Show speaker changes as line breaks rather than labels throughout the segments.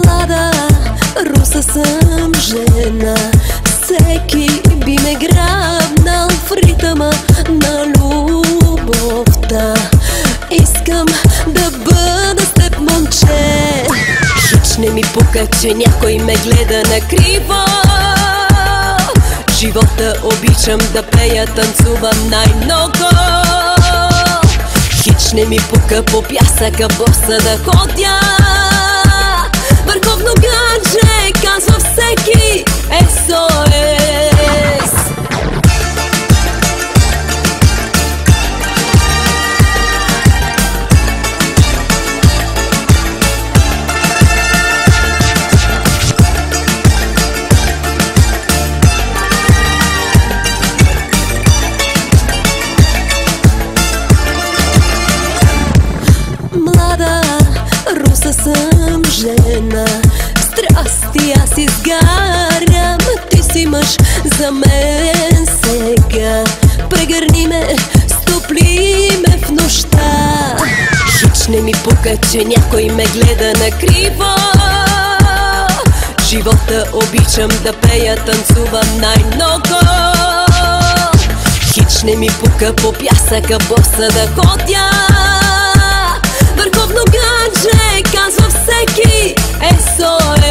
Млада, руса съм жена, всеки би ме грабнал в ритъма на любовта. Искам да бъда с теб, момче. Хич не ми пука, че някой ме гледа накриво. Живота обичам да пея, танцувам най-много. Хич не ми пука по пясъка боса да ходя. Върховно гадже, казва всеки, SOS. Млада, руса съм жена, страсти аз изгарям. Ти си мъж за мен сега. Прегърни ме, стопли ме в нощта. Хич не ми пука, че някой ме гледа накриво. Живота обичам да пея, танцувам най-много. Хич не ми пука по пясъка боса да ходя. Върховно гадже, казва всеки, SOS.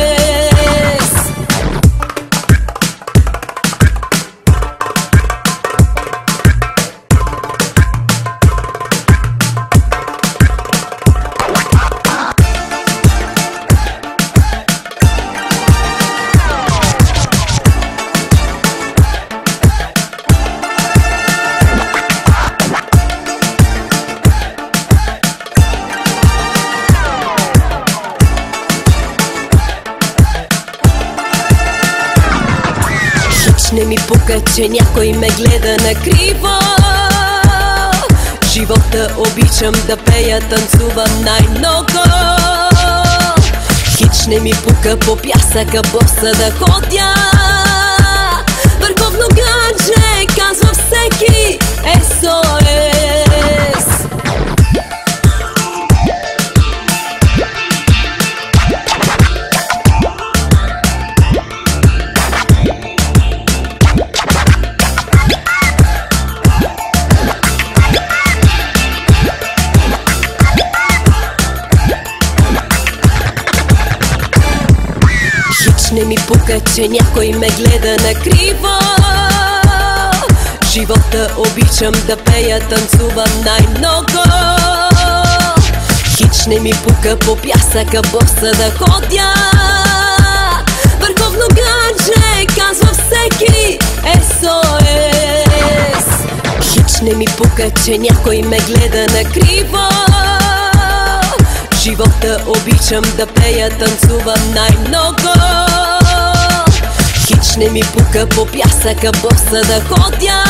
Не ми пука, че някой ме гледа накриво. Живота обичам да пея, танцувам най-много. Хич не ми пука по пясъка боса да ходя. Върховно гадже, казва всеки, SOS. Не ми пука, че някой ме гледа накриво. Живота обичам да пея, танцувам най-много. Хич не ми пука по пясъка боса да ходя. Върховно гадже, казва всеки, SOS. Хич не ми пука, че някой ме гледа накриво. Живота обичам да пея, танцувам най-много. Хич не ми пука по пясъка боса да ходя.